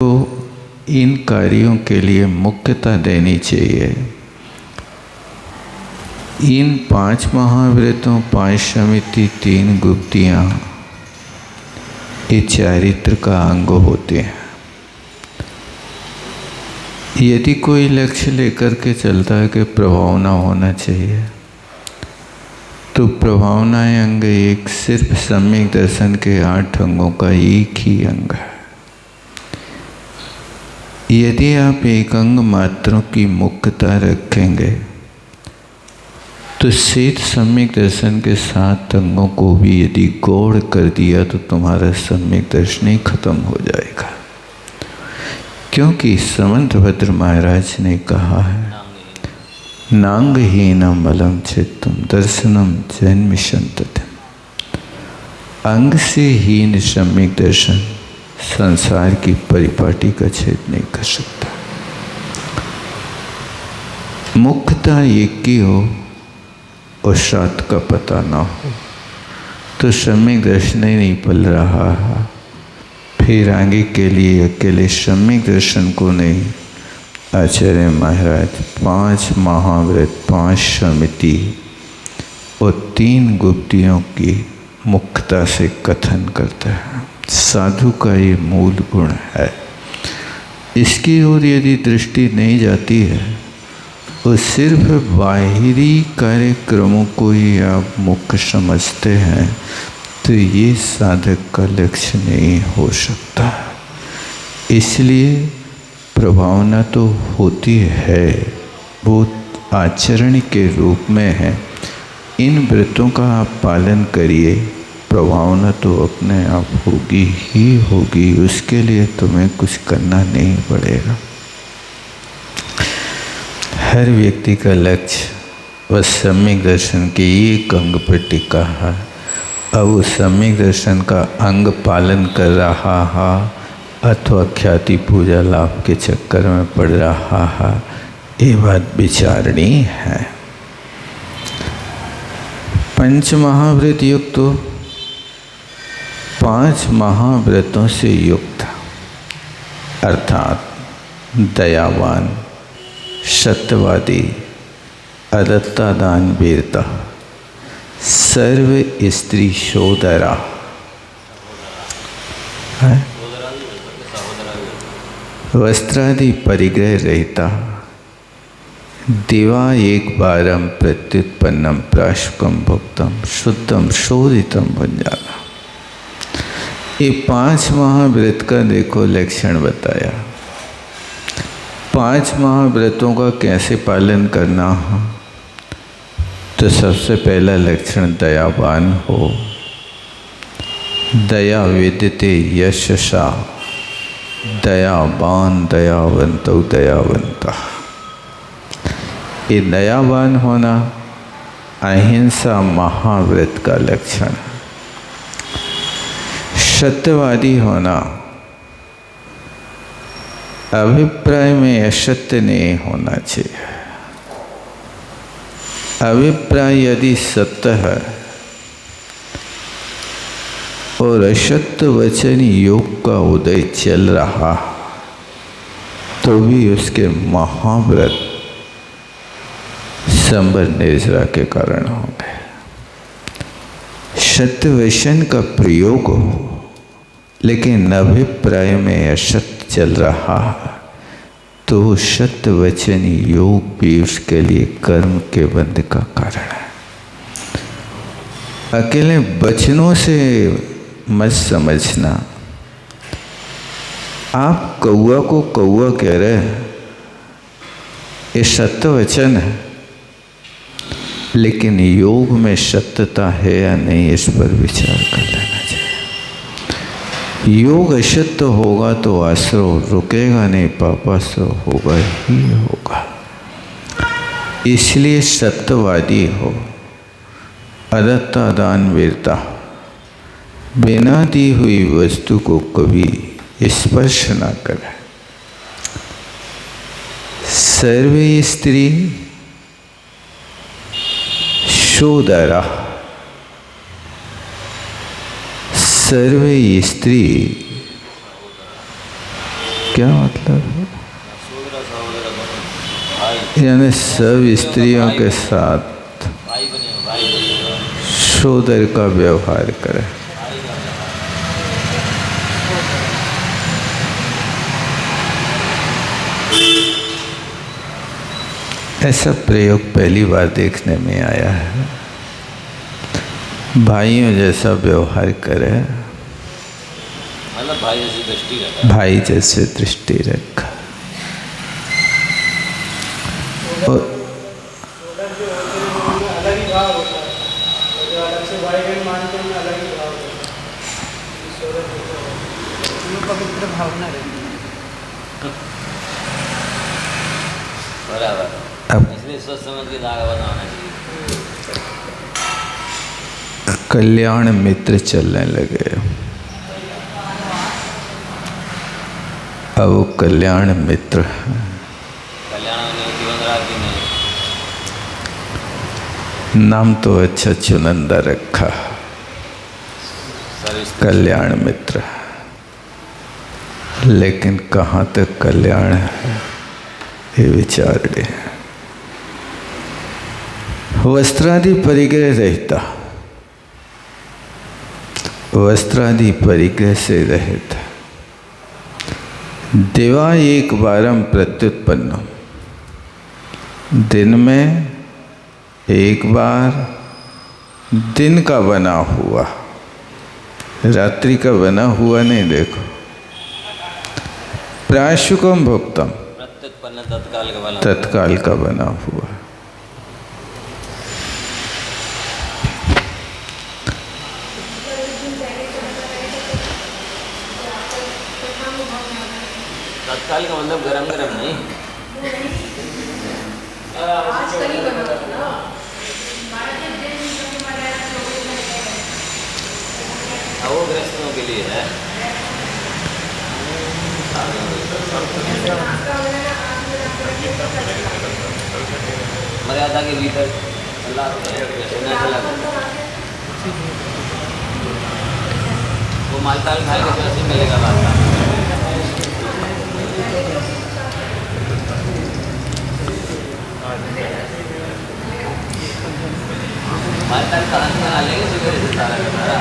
तो इन कार्यों के लिए मुख्यता देनी चाहिए। इन 5 महाव्रतों, 5 समिति, 3 गुप्तियाँ ये चारित्र का अंग होते हैं। यदि कोई लक्ष्य लेकर के चलता है कि प्रभावना होना चाहिए, तो प्रभावनाएं अंग एक सिर्फ सम्यक दर्शन के 8 अंगों का एक ही अंग है। यदि आप एक अंग मात्रों की मुख्यता रखेंगे तो शेष सम्यक दर्शन के 7 अंगों को भी यदि गौड़ कर दिया तो तुम्हारा सम्यक दर्शन ही खत्म हो जाएगा। क्योंकि समंतभद्र महाराज ने कहा है, नांगहीनम बलम चित्तम दर्शनम जन्म संततम। अंग से हीन सम्यक दर्शन संसार की परिपाटी का छेद नहीं कर सकता। मुख्यता एक की हो और 7 का पता ना हो तो सम्यक दर्शन ही नहीं पल रहा है। फिर आगे के लिए अकेले सम्यक दर्शन को नहीं, आचार्य महाराज 5 महाव्रत, 5 समिति और 3 गुप्तियों की मुख्यता से कथन करता है। साधु का ये मूल गुण है। इसकी ओर यदि दृष्टि नहीं जाती है और सिर्फ बाहरी कार्यक्रमों को ही आप मुख्य समझते हैं तो ये साधक का लक्ष्य नहीं हो सकता। इसलिए प्रभावना तो होती है, वो आचरण के रूप में है। इन व्रतों का आप पालन करिए, प्रभावना तो अपने आप होगी ही होगी। उसके लिए तुम्हें कुछ करना नहीं पड़ेगा। हर व्यक्ति का लक्ष्य वह सम्यक दर्शन के एक अंग पर टिका है। अब वो सम्यक दर्शन का अंग पालन कर रहा है अथवा ख्याति पूजा लाभ के चक्कर में पड़ रहा है, ये बात विचारणी है। 5 महाव्रत युक्त तो 5 महाव्रतों से युक्त अर्थात दयावान, सत्यवादी, अदत्ता दान वीरता, सर्व स्त्री सोदरा है, वस्त्रादि परिग्रह रहता, दिवा एक बारम प्रत्युत्पन्नम प्राशुकम भुक्तम शुद्धम शोधितम भुंजाना। ये 5 महाव्रत का देखो लक्षण बताया। 5 महाव्रतों का कैसे पालन करना है, तो सबसे पहला लक्षण दयावान हो। दया विद्यते यशसा, दयावान दयावंतो दयावंता। ये दयावान होना अहिंसा महाव्रत का लक्षण। सत्यवादी होना, अभिप्राय में असत्य नहीं होना चाहिए। अभिप्राय यदि सत्य है और असत्य वचन योग का उदय चल रहा तो भी उसके महाव्रत संबर निर्जरा के कारण होंगे। सत्य वचन का प्रयोग हो लेकिन अभिप्राय में असत्य चल रहा तो सत्य वचन योग भी उसके लिए कर्म के बंध का कारण है। अकेले वचनों से मत समझना। आप कौआ को कौआ कह रहे हैं, ये सत्य वचन है, लेकिन योग में सत्यता है या नहीं इस पर विचार कर लेना चाहिए। योग असत्य होगा तो आश्रव रुकेगा नहीं, पापाश्रव होगा ही होगा। इसलिए सत्यवादी हो, अदत्ता दान वीरता, बिना दी हुई वस्तु को कभी स्पर्श न करे। सर्वे स्त्री सोदरा, सर्वे स्त्री क्या मतलब है? यानी सब स्त्रियों के साथ शोधर का व्यवहार करें। ऐसा प्रयोग पहली बार देखने में आया है। भाइयों जैसा व्यवहार करे, मतलब भाई जैसी दृष्टि रखा। भाई जैसे दृष्टि रखा। और अलग ही भाव होता है, जो अलग से भाई बहन मानते हैं अलग ही भाव होता है, पवित्र भावना रहती है। बराबर, इसलिए सोच समझ के धागा बनाना चाहिए। कल्याण मित्र चलने लगे। अब वो कल्याण मित्र कल्याण जीवन राखी नहीं, नाम तो अच्छा चुनिंदा रखा, कल्याण मित्र। लेकिन कहाँ तक कल्याण है ये विचार दे। वस्त्रादि परिग्रह रहता, वस्त्रादि परिग्रह से रहित। देवा एक बारम प्रत्युत्पन्न, दिन में एक बार दिन का बना हुआ, रात्रि का बना हुआ नहीं। देखो, प्रायश्चिकम भुक्तम, प्रत्युत्पन्न तत्काल का बना, तत्काल का बना हुआ। तत्काल का मतलब गरम गरम नहीं। वो गृहस्थों के लिए है। मर्यादा के भीतर वो मालताल खाएगा तो ऐसे मिलेगा लाता। मालताल का अंत बना लेंगे सुबह से सारा का सारा।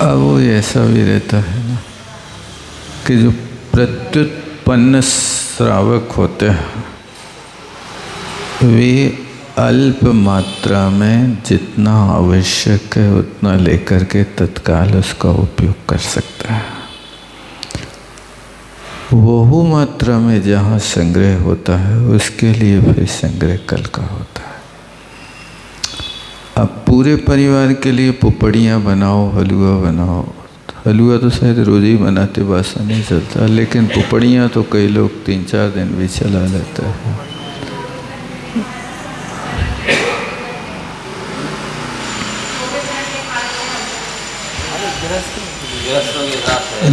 अब वो ऐसा भी रहता है ना कि जो प्रत्युत्पन्न श्रावक होते हैं वे अल्प मात्रा में जितना आवश्यक है उतना लेकर के तत्काल उसका उपयोग कर सकता है। बहु मात्रा में जहाँ संग्रह होता है उसके लिए फिर संग्रह कल का होता है। अब पूरे परिवार के लिए पुपड़ियाँ बनाओ, हलवा बनाओ। हलवा तो शायद रोज ही बनाते, बासा नहीं चलता, लेकिन पुपड़ियाँ तो कई लोग 3-4 दिन भी चला लेते हैं।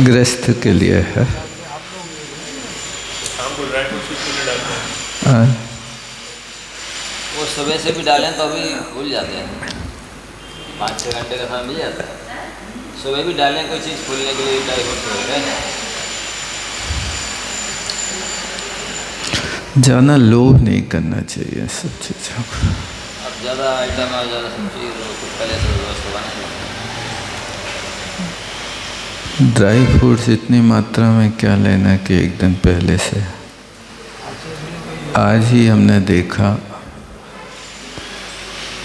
गृहस्थ के लिए है। वो सुबह से भी डालें तो अभी भूल जाते हैं, 5-6 घंटे का समय मिल जाता है। सुबह भी डालें कोई चीज़ फूलने के लिए ड्राई फ्रूट वगैरह। ज़्यादा लोभ नहीं करना चाहिए सब चीज़ों को। अब ज़्यादा आइटम और ज़्यादा सब चीज़ पहले से व्यवस्था बनाए। ड्राई फ्रूट्स इतनी मात्रा में क्या लेना कि एक दिन पहले से। आज ही हमने देखा,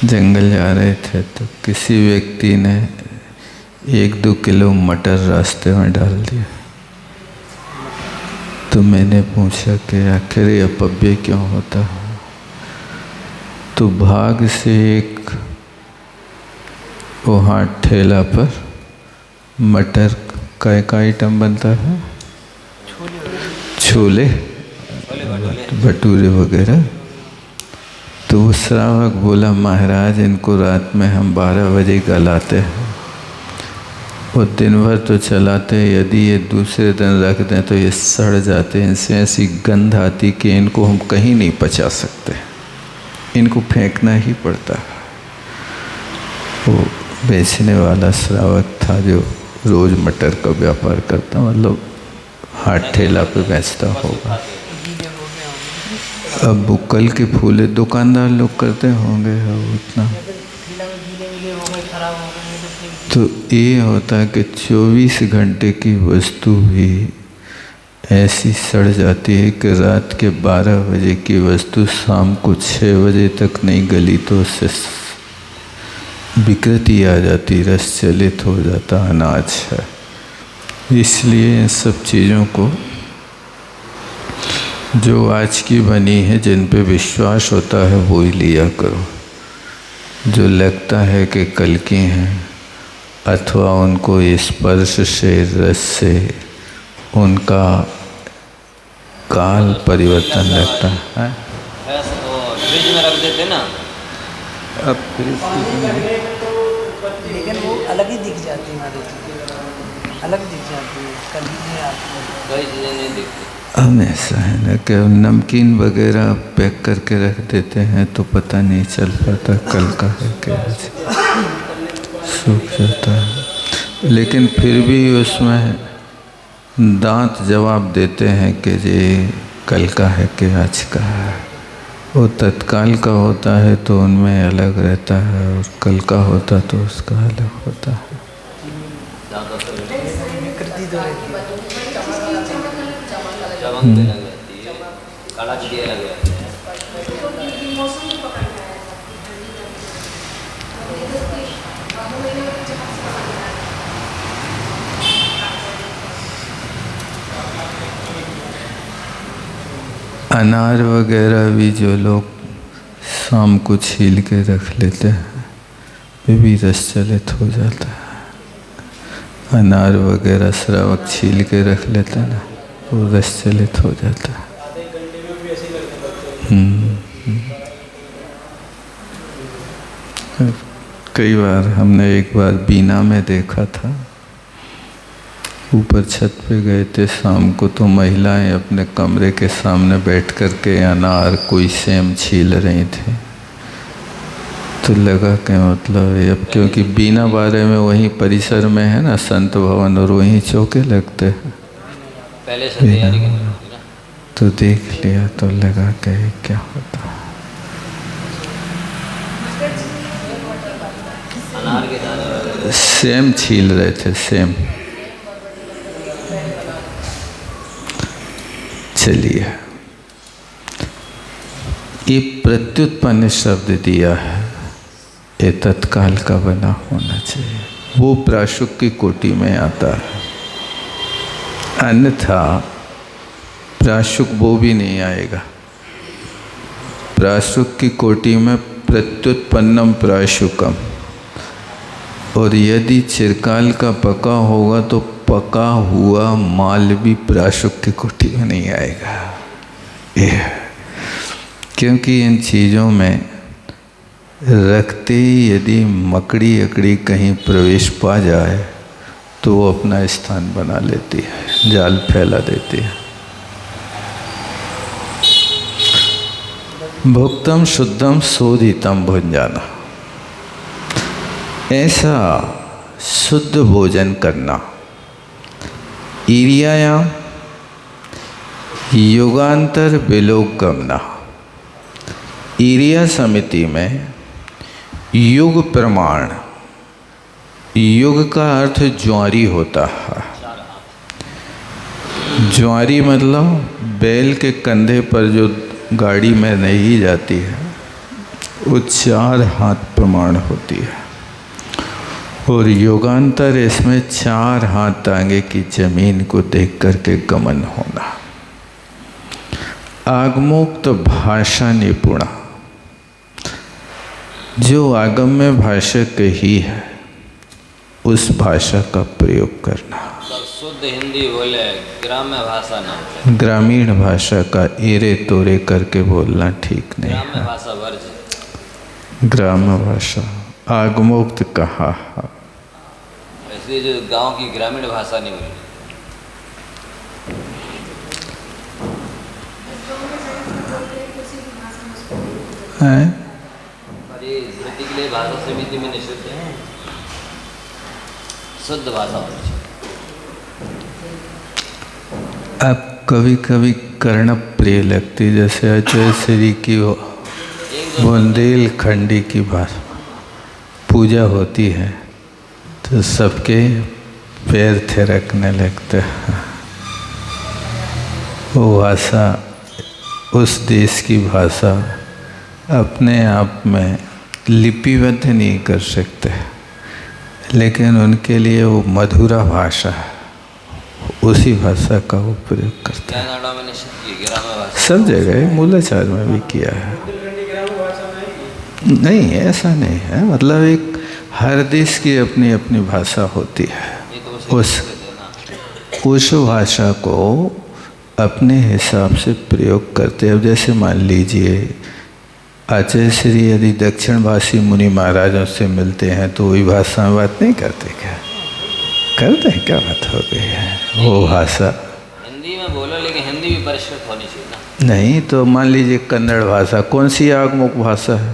जंगल जा रहे थे तो किसी व्यक्ति ने 1-2 किलो मटर रास्ते में डाल दिया। तो मैंने पूछा कि आखिर ये अपव्यय क्यों होता है? तो भाग से एक वहाँ ठेला पर मटर का एक आइटम बनता है, छोले भटूरे वगैरह। तो वो श्रावक बोला, महाराज इनको रात में हम 12 बजे गलाते हैं, वो दिन भर तो चलाते हैं, यदि ये दूसरे दिन रख दें तो ये सड़ जाते हैं, इनसे ऐसी गंध आती कि इनको हम कहीं नहीं पचा सकते, इनको फेंकना ही पड़ता है। वो बेचने वाला श्रावक था जो रोज़ मटर का व्यापार करता, मतलब हाथ ठेला पे बेचता होगा। अब वो कल के फूले दुकानदार लोग करते होंगे उतना। तो ये होता है कि 24 घंटे की वस्तु भी ऐसी सड़ जाती है कि रात के 12 बजे की वस्तु शाम को 6 बजे तक नहीं गली तो उससे विकृति आ जाती, रस चलित हो जाता अनाज है। इसलिए इन सब चीज़ों को जो आज की बनी है, जिन पे विश्वास होता है, वो ही लिया करो। जो लगता है कि कल की हैं, अथवा उनको स्पर्श से, रस से उनका काल परिवर्तन लगता है। फ्रिज में रख देते ना, अब फ्रिज लेकिन वो अलग ही दिख जाती है, अलग दिख जाती है, कभी नहीं आती, कई चीज़ें नहीं दिखती। हमेशा है ना कि नमकीन वगैरह पैक करके रख देते हैं तो पता नहीं चल पाता कल का है क्या, सूख जाता है। लेकिन फिर भी उसमें दांत जवाब देते हैं कि ये कल का है कि आज का है। वो तत्काल का होता है तो उनमें अलग रहता है, और कल का होता तो उसका अलग होता है। चमकने लग जाती है, काला चिड़िया लग जाती है। अनार वगैरह भी जो लोग शाम को छील के रख लेते हैं, वे भी रस चलित हो जाता है। अनार वगैरह श्रावक छील के रख लेते हैं ना, वो रस चलित हो जाता है। कई बार हमने एक बार बीना में देखा था, ऊपर छत पे गए थे शाम को, तो महिलाएं अपने कमरे के सामने बैठ कर के अनार कोई सेम छील रही थी। तो लगा कि मतलब अब क्योंकि बीना बारे में वहीं परिसर में है ना संत भवन, और वहीं चौके लगते हैं, पहले से तैयारी करनी होती है ना। तो देख लिया तो लगा कि क्या होता है। अनार के दाने सेम छील रहे थे, सेम। चलिए, ये प्रत्युत्पन्न शब्द दिया है, ये तत्काल का बना होना चाहिए, वो प्राशुक की कोटि में आता है। अन्यथा प्राशुक वो भी नहीं आएगा। प्राशुक की कोटि में प्रत्युत्पन्नम प्राशुकम, और यदि चिरकाल का पका होगा तो पका हुआ माल भी प्राशुक की कोटि में नहीं आएगा। क्योंकि इन चीज़ों में रखते ही यदि मकड़ी अकड़ी कहीं प्रवेश पा जाए तो वो अपना स्थान बना लेती है, जाल फैला देती है। भुक्तम शुद्धम शोधितम भुंजाना, ऐसा शुद्ध भोजन करना। ईरियायाम युगांतर विलोक गमना, ईरिया समिति में युग प्रमाण, युग का अर्थ ज्वारी होता है। ज्वारी मतलब बैल के कंधे पर जो गाड़ी में नहीं जाती है, वो 4 हाथ प्रमाण होती है, और योगांतर इसमें 4 हाथ आगे की जमीन को देख करके गमन होना। आगमोक्त भाषा निपुणा, जो आगम में भाषा कही है उस भाषा का प्रयोग करना। शुद्ध हिंदी बोले, ग्राम्य भाषा ना, ग्रामीण भाषा का एरे तोरे करके बोलना ठीक नहीं ग्राम्य है। भाषा वर्ज, ग्राम्य भाषा आगमोक्त कहा है। इसलिए जो गांव की ग्रामीण भाषा नहीं बोली। पर ये धृति के लिए भाषा समिति में निषिद्ध है, शुद्ध भाषा होनी चाहिए। अब कभी कभी कर्ण प्रिय लगती, जैसे अजय श्री की वो बुंदेलखंडी की भाषा पूजा होती है तो सबके पैर थिरकने लगते हैं। वो भाषा, उस देश की भाषा अपने आप में लिपिबद्ध नहीं कर सकते, लेकिन उनके लिए वो मधुरा भाषा है, उसी भाषा का वो प्रयोग करते हैं। सब जगह मूलाचार में भी किया है। नहीं, ऐसा नहीं है, मतलब एक हर देश की अपनी अपनी भाषा होती है। उस भाषा को अपने हिसाब से प्रयोग करते हैं। अब जैसे मान लीजिए आचार्य श्री यदि दक्षिण भाषी मुनि महाराजों से मिलते हैं तो वही भाषा में बात नहीं करते क्या? करते हैं, क्या बात हो गई है? वो भाषा हिंदी में बोलो, लेकिन हिंदी भी परिष्कृत होनी चाहिए ना। नहीं तो मान लीजिए कन्नड़ भाषा कौन सी आगमुख भाषा है?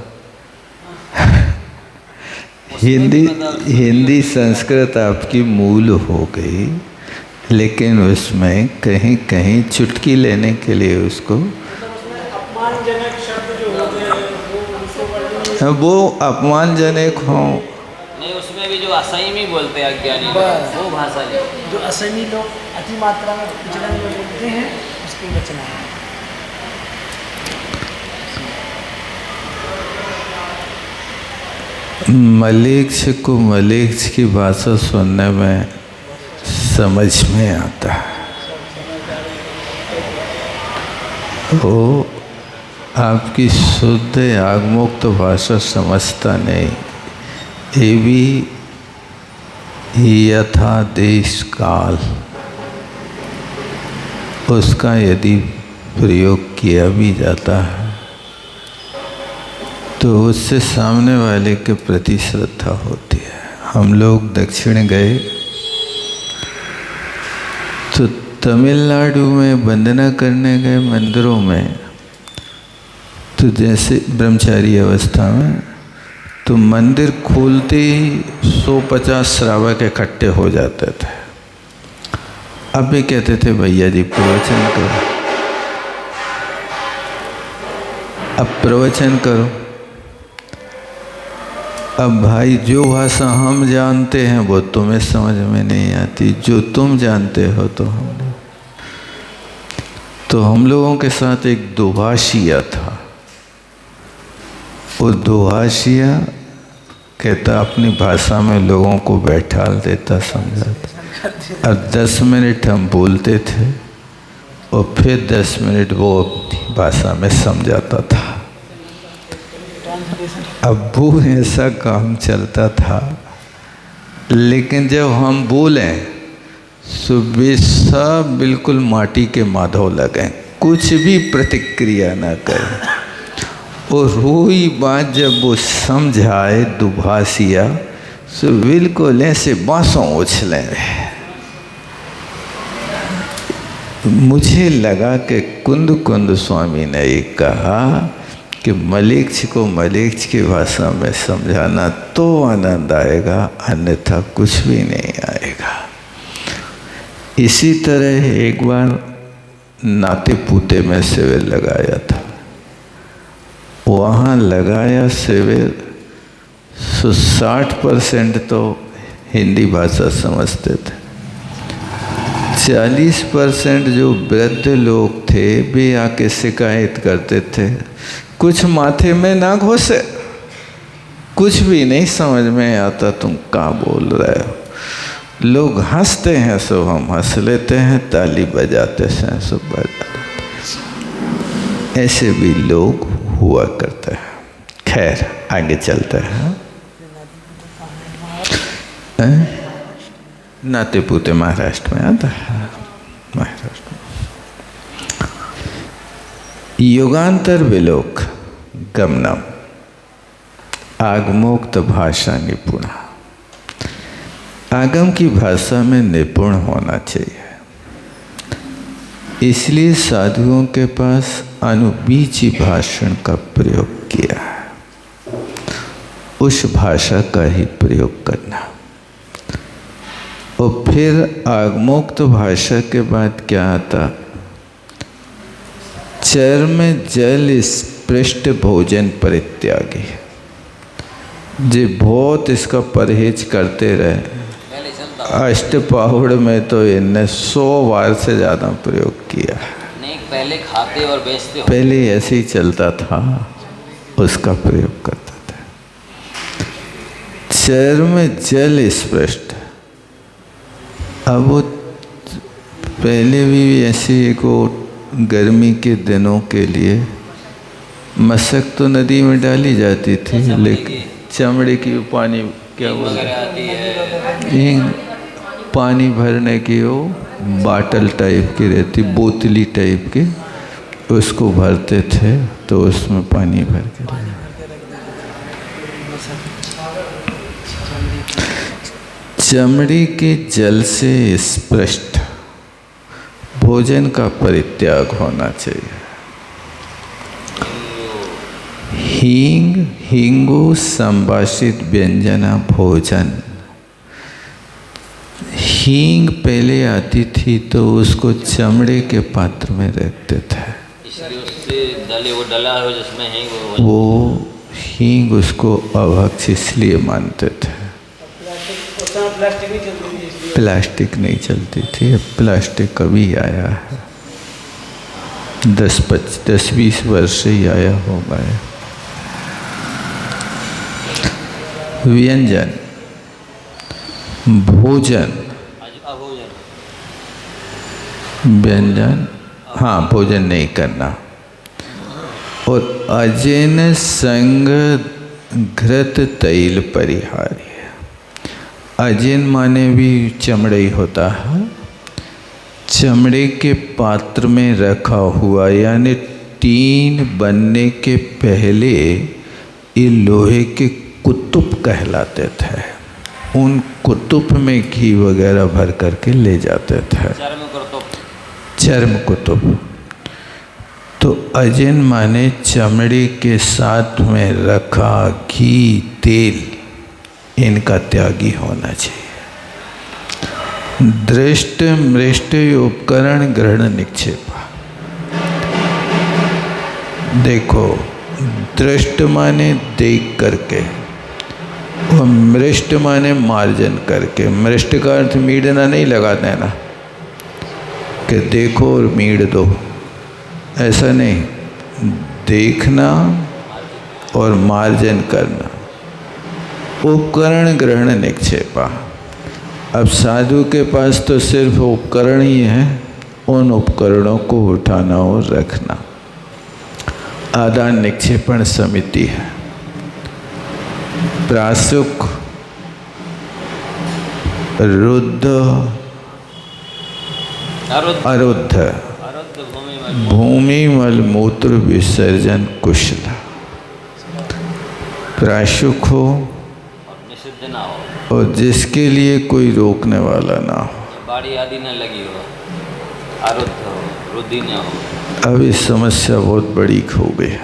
हिंदी संस्कृत आपकी मूल हो गई, लेकिन उसमें कहीं कहीं चुटकी लेने के लिए उसको अपमानजनक शब्द जो होते हैं वो अपमानजनक हो। नहीं, उसमें भी जो असमी बोलते हैं अज्ञानी लोग, वो भाषा नहीं। जो असमी लोग अति मात्रा में विचलन में बोलते हैं उसकी रचना है। मलेच्छ को मलेच्छ की भाषा सुनने में समझ में आता है, वो आपकी शुद्ध आगमुक्त भाषा समझता नहीं। ये भी यथा देश काल उसका यदि प्रयोग किया भी जाता है तो उससे सामने वाले के प्रति श्रद्धा होती है। हम लोग दक्षिण गए तो तमिलनाडु में वंदना करने गए मंदिरों में, तो जैसे ब्रह्मचारी अवस्था में तो मंदिर खोलते ही 150 श्रावक इकट्ठे हो जाते थे। अब भी कहते थे भैया जी प्रवचन करो, अब प्रवचन करो। अब भाई जो भाषा हम जानते हैं वो तुम्हें समझ में नहीं आती, जो तुम जानते हो तो हम नहीं। तो हम लोगों के साथ एक दुभाषिया था। वो दुभाषिया कहता अपनी भाषा में लोगों को बैठाल देता, समझाता। अब 10 मिनट हम बोलते थे और फिर 10 मिनट वो अपनी भाषा में समझाता था। अब वो ऐसा काम चलता था, लेकिन जब हम बोले तो वे सब बिल्कुल माटी के माधव लगे, कुछ भी प्रतिक्रिया ना करें। और हुई बात जब वो समझाए दुभाषिया तो बिल्कुल ऐसे बाँसों उछले रहे। मुझे लगा कि कुंद कुंद स्वामी ने ये कहा कि मलेच्छ को मलेच्छ की भाषा में समझाना तो आनंद आएगा, अन्यथा कुछ भी नहीं आएगा। इसी तरह एक बार नाते पूते में शिविर लगाया था। वहाँ लगाया शिविर तो 60% तो हिंदी भाषा समझते थे, 40% जो वृद्ध लोग थे वे आके शिकायत करते थे कुछ माथे में ना घुसे, कुछ भी नहीं समझ में आता, तुम क्या बोल रहे हो। लोग हंसते हैं सो हम हंस लेते हैं, ताली बजाते हैं सो बजाते। ऐसे भी लोग हुआ करते हैं। खैर आगे चलते हैं। नाते पूते महाराष्ट्र में आता है। महाराष्ट्र में युगांतर विलोक गमनम आगमोक्त भाषा निपुणा। आगम की भाषा में निपुण होना चाहिए, इसलिए साधुओं के पास अनुबीची भाषण का प्रयोग किया है। उस भाषा का ही प्रयोग करना। और फिर आगमोक्त भाषा के बाद क्या आता? चर्म जल स्पृष्ट भोजन परित्यागी। जो बहुत इसका परहेज करते रहे, पहले चलता अष्टपौड़ में तो इनने 100 बार से ज़्यादा प्रयोग किया। नहीं, पहले खाते और बेचते हो। पहले ऐसे ही चलता था, उसका प्रयोग करता था। चर्म जल स्पृष्ट। अब वो पहले भी ऐसे को गर्मी के दिनों के लिए मशक तो नदी में डाली जाती थी, लेकिन चमड़े की पानी क्या बोलते हैं, पानी भरने की वो बाटल टाइप की रहती, बोतली टाइप की, उसको भरते थे तो उसमें पानी भर के चमड़ी के जल से स्पृष्ट भोजन का परित्याग होना चाहिए। हींग हिंगो संभाषित व्यंजना भोजन। हींग पहले आती थी तो उसको चमड़े के पात्र में रखते थे, इसलिए उससे डले वो डला हो जिसमें हींग वो हींग उसको अभक्ष इसलिए मानते थे। प्लास्टिक नहीं चलती थी इसलिए। प्लास्टिक नहीं चलती थी, अब प्लास्टिक कभी आया है, 10-20 वर्ष से ही आया होगा। व्यंजन भोजन, व्यंजन, हाँ भोजन नहीं करना। और अजेन संग घृत तैल परिहार्य। अजिन माने भी चमड़े ही होता है, चमड़े के पात्र में रखा हुआ, यानी टीन बनने के पहले ये लोहे के कुतुब कहलाते थे। उन कुतुब में घी वगैरह भर करके ले जाते थे, चर्म कुतुब। तो अजिन माने चमड़े के साथ में रखा घी तेल, इनका त्यागी होना चाहिए। दृष्ट मृष्ट उपकरण ग्रहण निक्षेपा। देखो, दृष्ट माने देख करके और मृष्ट माने मार्जन करके। मृष्ट का अर्थ मीडना नहीं लगा देना कि देखो और मीड दो, ऐसा नहीं, देखना और मार्जन करना। उपकरण ग्रहण निक्षेपा। अब साधु के पास तो सिर्फ उपकरण ही है, उन उपकरणों को उठाना और रखना। आदान निक्षेपण समिति है। प्रासुक, रुद्ध, अरुद्ध, भूमि मल मूत्र विसर्जन कुशल। प्राशुक हो ना हो और जिसके लिए कोई रोकने वाला ना हो, बाड़ी आदि न लगी हो, आरुद्ध हो, रुद्धि न हो। अब इस समस्या बहुत बड़ी हो गई।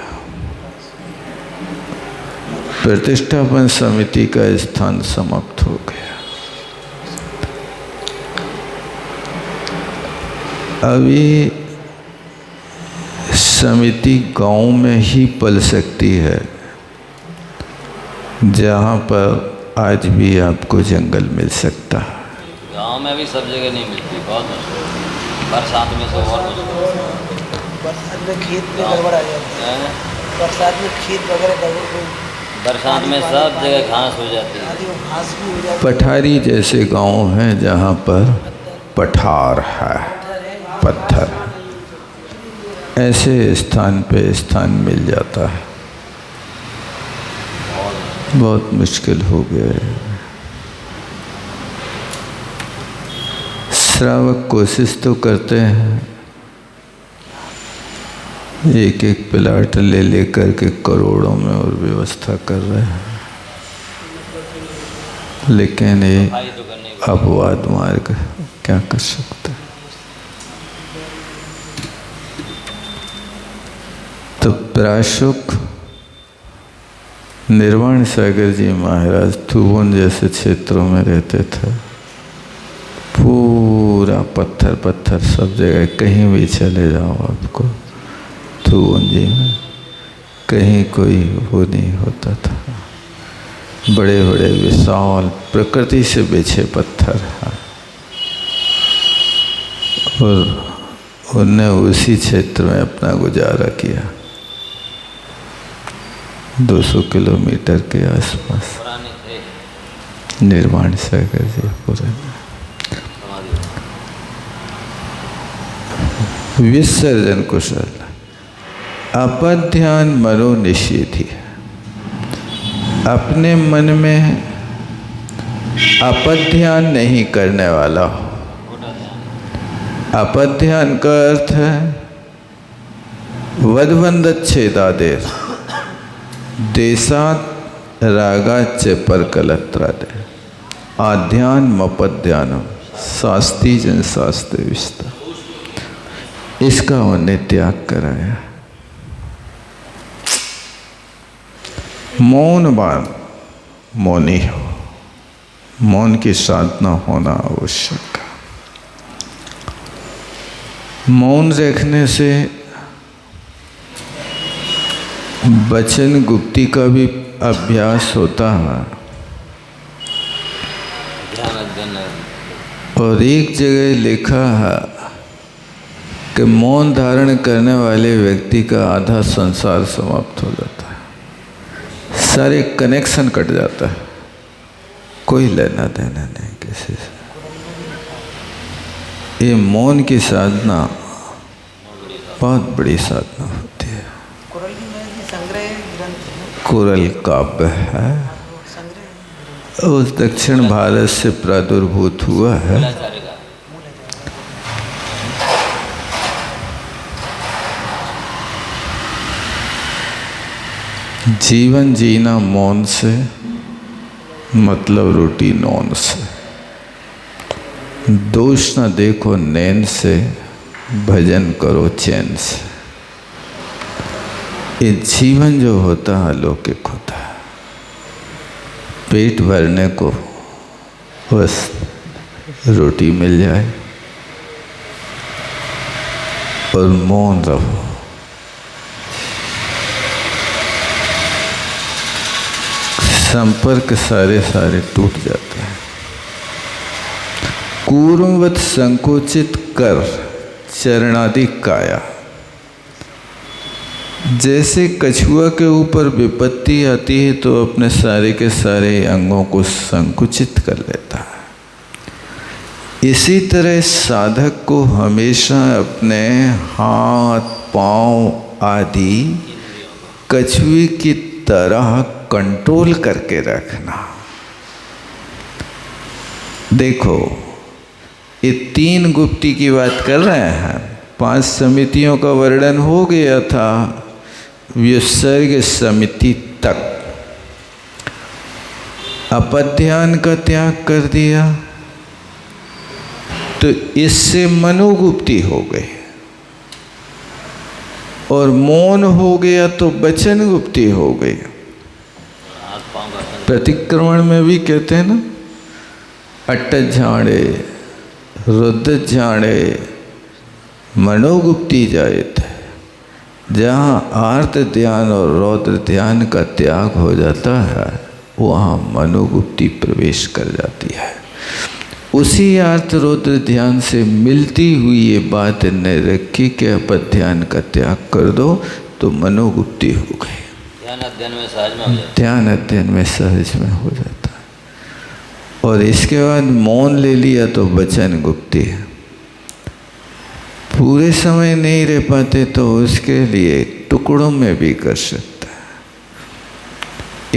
प्रतिष्ठापन समिति का स्थान समाप्त हो गया। अभी समिति गांव में ही पल सकती है, जहाँ पर आज भी आपको जंगल मिल सकता है। गांव में भी सब जगह नहीं मिलती, बहुत मुश्किल। बरसात में सब और मुश्किल। बरसात में खेत में गड़बड़ आ जाती है, बरसात में खेत वगैरह गड़बड़, बरसात में सब जगह घास हो जाती है, घास भी हो जाती है। पठारी जैसे गांव हैं जहाँ पर पठार है, पत्थर, ऐसे स्थान पे स्थान मिल जाता है। बहुत मुश्किल हो गया है। श्रावक कोशिश तो करते हैं, एक एक प्लाट ले करके करोड़ों में और व्यवस्था कर रहे हैं, लेकिन ये अपवाद मार्ग, क्या कर सकते हैं। तो प्राशुक निर्वाण सागर जी महाराज थुबुन जैसे क्षेत्रों में रहते थे। पूरा पत्थर पत्थर सब जगह, कहीं भी चले जाओ आपको थुगुंजी में कहीं कोई वो नहीं होता था। बड़े बड़े विशाल प्रकृति से बिछे पत्थर हैं और उनने उसी क्षेत्र में अपना गुजारा किया 200 किलोमीटर के आसपास। निर्माण सागर जी पूरे विसर्जन कुशल अपध्यान मनो निषेधी, अपने मन में अपध्यान नहीं करने वाला हो। अपध्यान का अर्थ है वधवंदच्छेदादेर देशात रागाच परकलत्रादे आध्यान मपध्यानम शास्त्री जन शास्त्र विस्तार, इसका उन्हें त्याग कराया। मौनवान मौनी हो, मौन की साधना होना आवश्यक है। मौन रखने से वचन गुप्ती का भी अभ्यास होता है। और एक जगह लिखा है कि मौन धारण करने वाले व्यक्ति का आधा संसार समाप्त हो जाता है, सारे कनेक्शन कट जाता है, कोई लेना देना नहीं किसी से। ये मौन की साधना बहुत बड़ी साधना होती है। कुरल काव्य है, उस दक्षिण भारत से प्रादुर्भूत हुआ है। जीवन जीना मौन से, मतलब रोटी नौन से। दोष न देखो नैन से, भजन करो चैन से। ये जीवन जो होता है अलौकिक होता है। पेट भरने को बस रोटी मिल जाए और मौन रहो। संपर्क सारे टूट जाते हैं। कूर्मवत संकोचित कर चरणादि काया, जैसे कछुआ के ऊपर विपत्ति आती है तो अपने सारे के सारे अंगों को संकुचित कर लेता है। इसी तरह साधक को हमेशा अपने हाथ पांव आदि कछुए की तरह कंट्रोल करके रखना। देखो, ये 3 गुप्ती की बात कर रहे हैं। 5 समितियों का वर्णन हो गया था विसर्ग समिति तक। अपध्यान का त्याग कर दिया तो इससे मनोगुप्ती हो गई, और मौन हो गया तो वचन गुप्ती हो गई। प्रतिक्रमण में भी कहते हैं ना, अट्ट झाड़े रुद्र झाड़े मनोगुप्ती जायत है। जहाँ आर्त ध्यान और रौद्र ध्यान का त्याग हो जाता है वहाँ मनोगुप्ती प्रवेश कर जाती है। उसी आर्त रौद्र ध्यान से मिलती हुई ये बात ने रखी कि अपध्यान का त्याग कर दो तो मनोगुप्ती हो गई। ध्यान अध्ययन में सहज में हो जाता है। ध्यान अध्ययन में सहज में हो जाता है। और इसके बाद मौन ले लिया तो वचन गुप्ती है। पूरे समय नहीं रह पाते तो उसके लिए टुकड़ों में भी कर सकता है।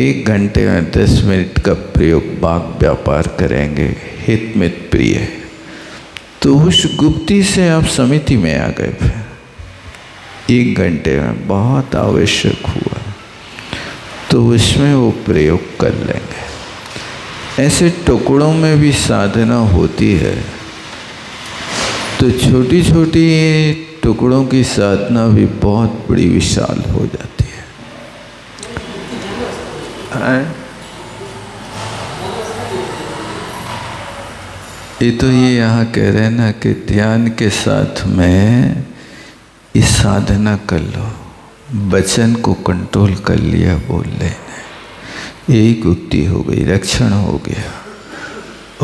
1 घंटे में 10 मिनट का प्रयोग वाक व्यापार करेंगे, हित मित प्रिय, तो उस गुप्ती से आप समिति में आ गए। फिर 1 घंटे में बहुत आवश्यक हुआ तो उसमें वो प्रयोग कर लेंगे। ऐसे टुकड़ों में भी साधना होती है, तो छोटी छोटी टुकड़ों की साधना भी बहुत बड़ी विशाल हो जाती है। ये यहाँ कह रहे हैं ना कि ध्यान के साथ में ये साधना कर लो, वचन को कंट्रोल कर लिया बोलने, यही गुप्ति हो गई, रक्षण हो गया।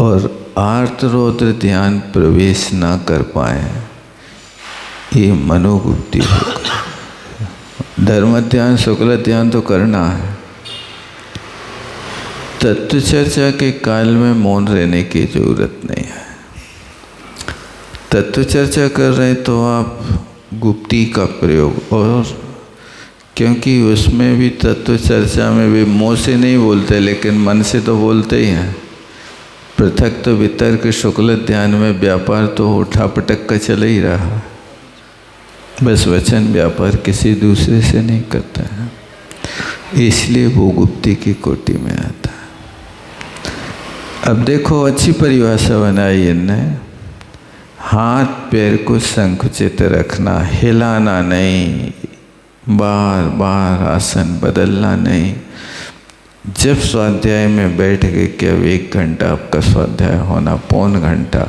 और आर्त रौद्र ध्यान प्रवेश ना कर पाए, ये मनोगुप्ति हो गई। धर्म ध्यान शुक्ल ध्यान तो करना है। तत्व चर्चा के काल में मौन रहने की जरूरत नहीं है। तत्व चर्चा कर रहे तो आप गुप्ति का प्रयोग, और क्योंकि उसमें भी तत्व चर्चा में भी मुँह से नहीं बोलते लेकिन मन से तो बोलते ही हैं। पृथक तो वितर्क शुक्ल ध्यान में व्यापार तो उठा पटक का चल ही रहा, बस वचन व्यापार किसी दूसरे से नहीं करता है, इसलिए वो गुप्ति की कोटि में आता है। अब देखो अच्छी परिभाषा बनाई इनने, हाथ पैर को संकुचित रखना, हिलाना नहीं, बार बार आसन बदलना नहीं। जब स्वाध्याय में बैठ गए कि अब 1 घंटा आपका स्वाध्याय होना, पौन घंटा,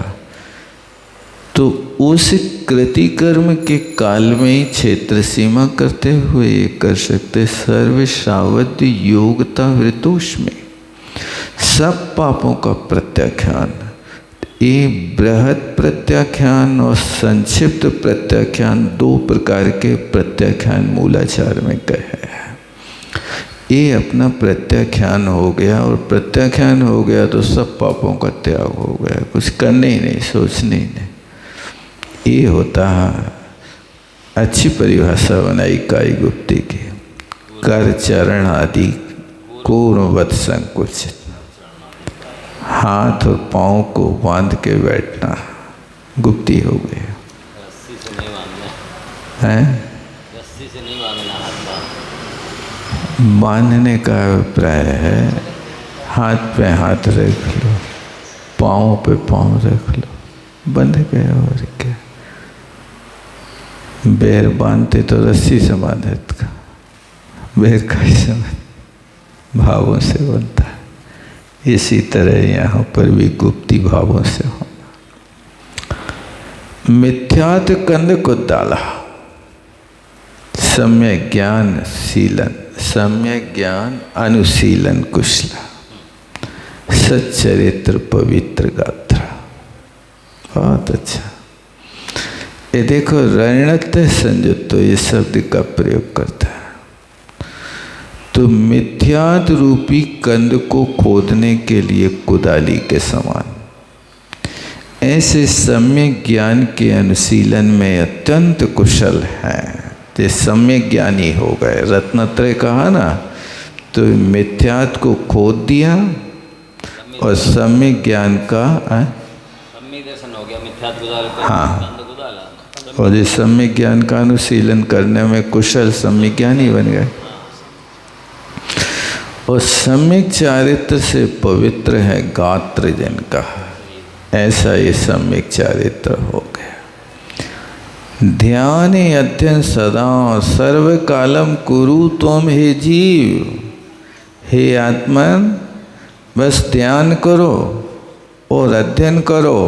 तो उस कृति कर्म के काल में ही क्षेत्र सीमा करते हुए ये कर सकते। सर्व सावध्य योगता वृतोष में सब पापों का प्रत्याख्यान, ये बृहद प्रत्याख्यान और संक्षिप्त प्रत्याख्यान 2 प्रकार के प्रत्याख्यान मूलाचार में कहे हैं। ये अपना प्रत्याख्यान हो गया, और प्रत्याख्यान हो गया तो सब पापों का त्याग हो गया, कुछ करने ही नहीं, सोचने ही नहीं। ये होता है अच्छी परिभाषा बनाई काई गुप्ति की। कर चरण आदि कूर्मवत संकुचित, हाथ और पाँव को बांध के बैठना गुप्ति हो गई रस्सी से नहीं बांधना है। रस्सी से नहीं बांधना हाथ। बांधने का अभिप्राय है हाथ पे हाथ रख लो, पाँव पे पाँव रख लो, बंध गए। और क्या, बैर बांधते तो रस्सी से बांधते का, बैर कैसे भावों से बनता है। इसी तरह यहाँ पर भी गुप्ति भावों से होना। मिथ्यात कंद को डाला, सम्यक ज्ञान शीलन, सम्यक ज्ञान अनुशीलन कुशला, सच्चरित्र पवित्र गात्रा। बहुत अच्छा। ये देखो रणत संयुक्त ये शब्द का प्रयोग करता है। तो मिथ्यात रूपी कंद को खोदने के लिए कुदाली के समान, ऐसे सम्यक ज्ञान के अनुशीलन में अत्यंत कुशल हैं। ये सम्यक ज्ञानी हो गए, रत्नत्रय कहा ना, तो मिथ्यात को खोद दिया और सम्यक ज्ञान का सम्यक दर्शन हो गया, मिथ्यात कुदाल को कंद कुदाला, और इस सम्यक ज्ञान का अनुशीलन करने में कुशल सम्यक ज्ञानी बन गए। और सम्यक चारित्र से पवित्र है गात्र जिनका, ऐसा ये सम्यक चारित्र हो गया। ध्यान अध्ययन सदा सर्व कालम कुरु तुम हे जीव, हे आत्मन बस ध्यान करो और अध्ययन करो।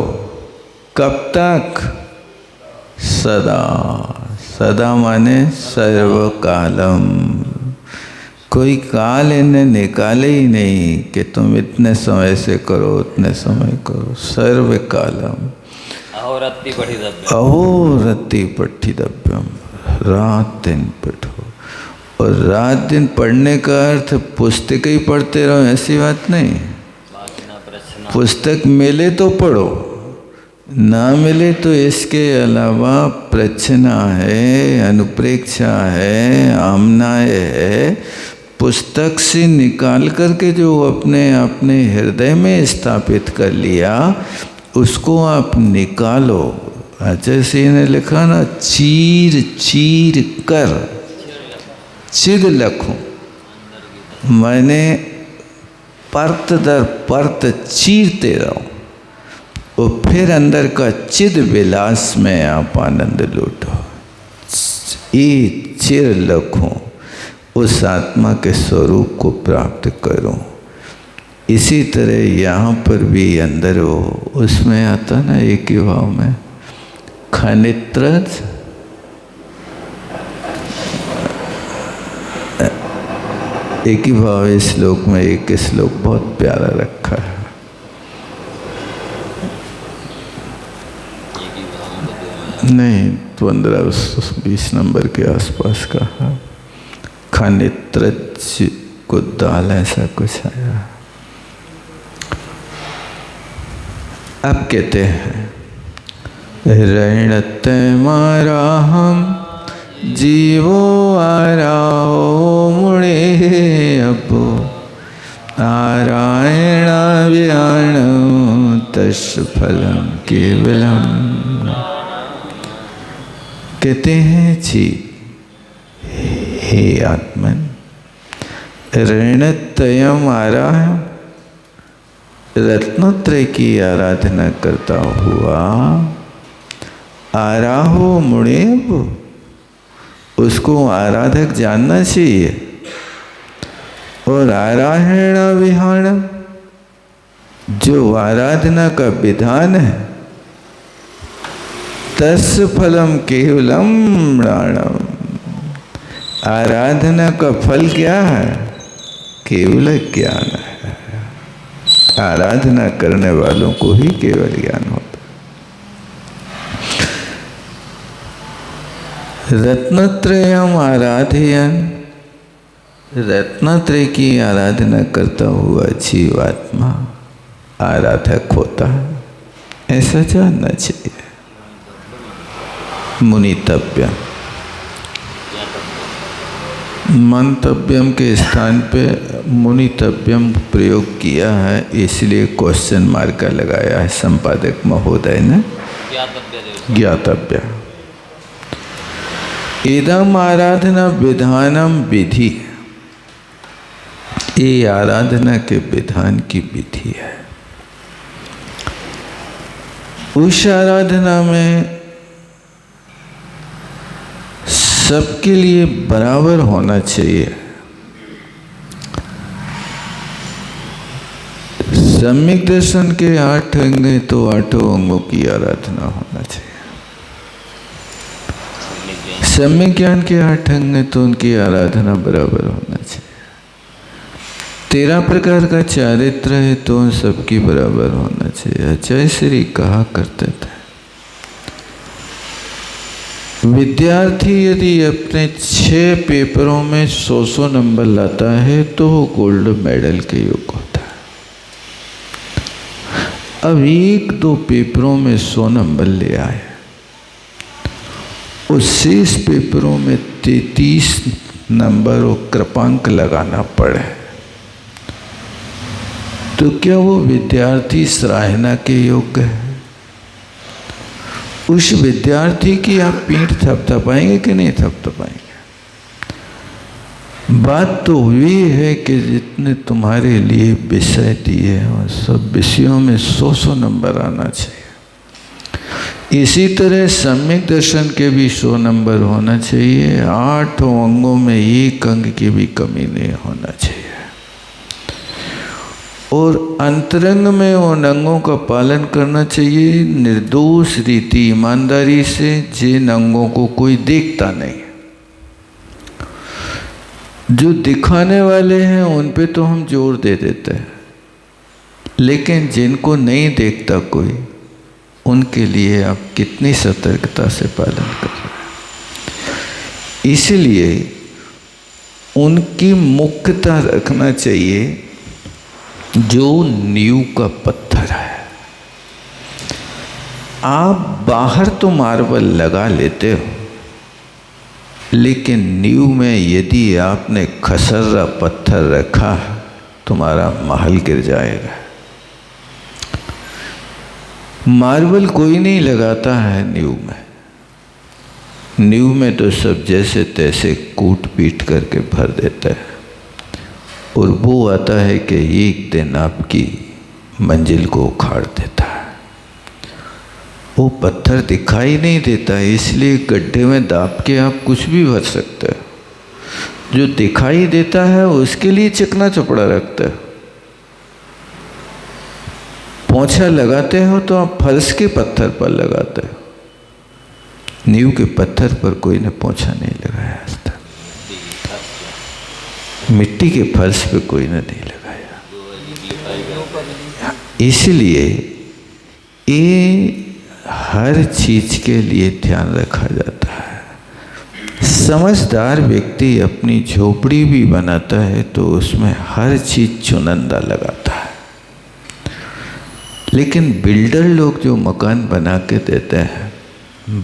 कब तक? सदा। सदा माने सर्व कालम, कोई काल इन्हें निकाले ही नहीं कि तुम इतने समय से करो उतने समय करो। सर्व कालम अहोरत्ति पठितव्यम, अहोरत्ति पठितव्यम, रात दिन पढ़ो। और रात दिन पढ़ने का अर्थ पुस्तक ही पढ़ते रहो ऐसी बात नहीं। पुस्तक मिले तो पढ़ो, ना मिले तो इसके अलावा प्रच्छना है, अनुप्रेक्षा है, आमनाय है। पुस्तक से निकाल करके जो अपने हृदय में स्थापित कर लिया उसको आप निकालो। जैसे इन्हें लिखा ना, चीर चीर कर चिद लखूं, मैंने परत दर परत चीरते रहो, और फिर अंदर का चिद विलास में आप आनंद लूटो। ये चिर लखूं, उस आत्मा के स्वरूप को प्राप्त करो। इसी तरह यहाँ पर भी अंदर हो, उसमें आता ना एक ही भाव में खनित्रज एक ही भाव है। श्लोक में एक श्लोक बहुत प्यारा रखा है। नहीं 15-20 नंबर के आसपास का है। खनित्रज को दाल ऐसा कुछ आया। अब कहते हैं रणत मारा हम जीवो आराओ मुड़े अब नारायण व्याण तस् फलम केवलम। कहते हैं जी हे आत्मन, ऋणत्रयम आराह, रत्नत्रय की आराधना करता हुआ आराहो मुड़ेब, उसको आराधक जानना चाहिए। और आराहण विहाण, जो आराधना का विधान है, तस् फलम केवलम प्राणम, आराधना का फल क्या है? केवल ज्ञान है। आराधना करने वालों को ही केवल ज्ञान होता। रत्नत्रयम आराधयन, रत्नत्रय की आराधना करता हुआ जीवात्मा आराधक होता है, ऐसा जानना चाहिए। मुनितव्यम, मंतव्यम के स्थान पे मुनितव्यम प्रयोग किया है, इसलिए क्वेश्चन मार्क का लगाया है संपादक महोदय ने। ज्ञातव्य। इदम आराधना विधानम विधि, ये आराधना के विधान की विधि है। उस आराधना में सबके लिए बराबर होना चाहिए। सम्यक दर्शन के 8 अंग हैं तो 8 अंगों की आराधना होना चाहिए। सम्यक ज्ञान के 8 अंग हैं तो उनकी आराधना बराबर होना चाहिए। 13 प्रकार का चारित्र है तो उन सबकी बराबर होना चाहिए। अजय श्री कहा करते थे, विद्यार्थी यदि अपने 6 पेपरों में 100 नंबर लाता है तो वो गोल्ड मेडल के योग्य होता है। अब 1-2 पेपरों में 100 नंबर ले आए, उस शेष पेपरों में 33 नंबर और कृपांक लगाना पड़े तो क्या वो विद्यार्थी सराहना के योग्य है? उस विद्यार्थी की आप पीठ थपथपाएंगे कि नहीं थपथपाएंगे? बात तो हुई है कि जितने तुम्हारे लिए विषय दिए हैं सब विषयों में 100 नंबर आना चाहिए। इसी तरह सम्यक दर्शन के भी 100 नंबर होना चाहिए। 8 अंगों में 1 अंग की भी कमी नहीं होना चाहिए। और अंतरंग में उन अंगों का पालन करना चाहिए निर्दोष रीति ईमानदारी से, जिन अंगों को कोई देखता नहीं। जो दिखाने वाले हैं उन पे तो हम जोर दे देते हैं, लेकिन जिनको नहीं देखता कोई, उनके लिए आप कितनी सतर्कता से पालन कर रहे हैं। इसलिए उनकी मुख्यता रखना चाहिए जो नींव का पत्थर है। आप बाहर तो मार्बल लगा लेते हो, लेकिन नींव में यदि आपने खसर्रा पत्थर रखा तुम्हारा महल गिर जाएगा। मार्बल कोई नहीं लगाता है नींव में। नींव में तो सब जैसे तैसे कूट पीट करके भर देता है, और वो आता है कि एक दिन आपकी मंजिल को उखाड़ देता है। वो पत्थर दिखाई नहीं देता, इसलिए गड्ढे में दाब के आप कुछ भी भर सकते हो। जो दिखाई देता है उसके लिए चिकना चपड़ा रखता है। पोंछा लगाते हो तो आप फर्श के पत्थर पर लगाते हो, नींव के पत्थर पर कोई ने पोंछा नहीं लगाया आज तक, मिट्टी के फर्श पे कोई ने नहीं लगाया। इसलिए ये हर चीज के लिए ध्यान रखा जाता है। समझदार व्यक्ति अपनी झोपड़ी भी बनाता है तो उसमें हर चीज चुनिंदा लगाता है। लेकिन बिल्डर लोग जो मकान बना के देते हैं,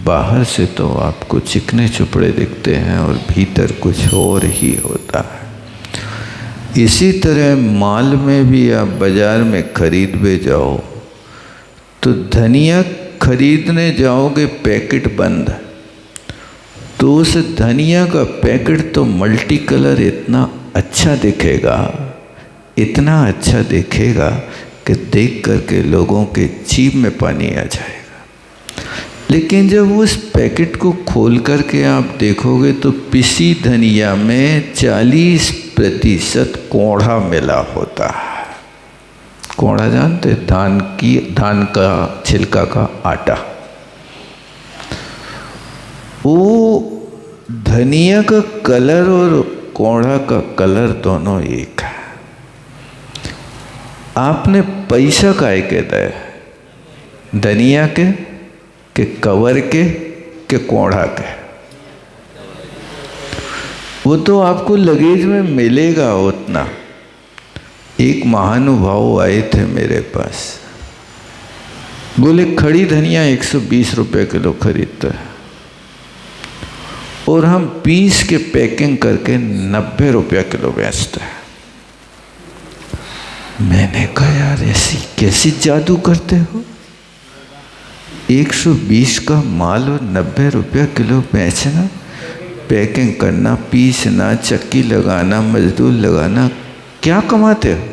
बाहर से तो आपको चिकने चुपड़े दिखते हैं और भीतर कुछ और ही होता है। इसी तरह माल में भी आप बाजार में खरीद में जाओ तो धनिया खरीदने जाओगे पैकेट बंद, तो उस धनिया का पैकेट तो मल्टी कलर इतना अच्छा दिखेगा, इतना अच्छा दिखेगा कि देख करके लोगों के जीभ में पानी आ जाएगा। लेकिन जब उस पैकेट को खोल करके आप देखोगे तो पिसी धनिया में 40% कोढ़ा मिला होता है। कोढ़ा जानते? धान का छिलका का आटा। वो धनिया का कलर और कोढ़ा का कलर दोनों एक है। आपने पैसा काहे के दिया? धनिया के कवर के कोढ़ा के? वो तो आपको लगेज में मिलेगा उतना। एक महानुभाव आए थे मेरे पास, बोले खड़ी धनिया 120 रुपये किलो खरीदते हैं और हम 20 के पैकिंग करके 90 रुपया किलो बेचते हैं। मैंने कहा यार ऐसी कैसी जादू करते हो? 120 का माल और 90 रुपया किलो बेचना, पैकिंग करना, पीसना, चक्की लगाना, मजदूर लगाना, क्या कमाते हो?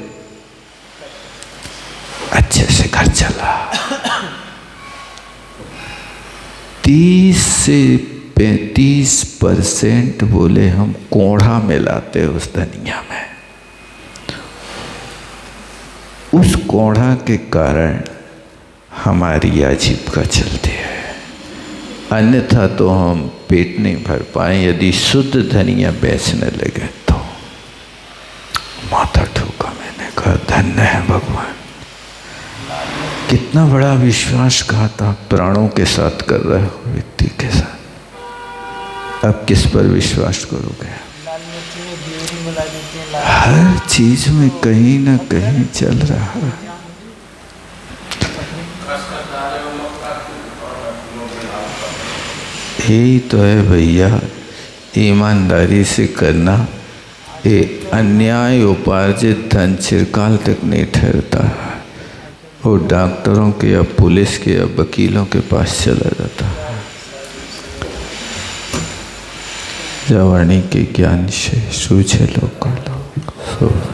अच्छे से घर चला। 30 से 35% बोले हम कोढ़ा मिलाते उस धनिया में। उस कोढ़ा के कारण हमारी आजीविका चलती है, अन्यथा तो हम पेट नहीं भर पाए। यदि शुद्ध धनिया बेचने लगे तो माथा ठोका। मैंने कहा धन्य है भगवान, कितना बड़ा विश्वासघात आप प्राणों के साथ कर रहे हो, व्यक्ति के साथ। अब किस पर विश्वास करोगे? हर चीज में कहीं ना कहीं चल रहा है। यही तो है भैया, ईमानदारी से करना। ये अन्याय उपार्जित धन चिरकाल तक नहीं ठहरता है, वो डॉक्टरों के या पुलिस के या वकीलों के पास चला जाता है। जवानी के ज्ञान से सूझे लोग का लोग।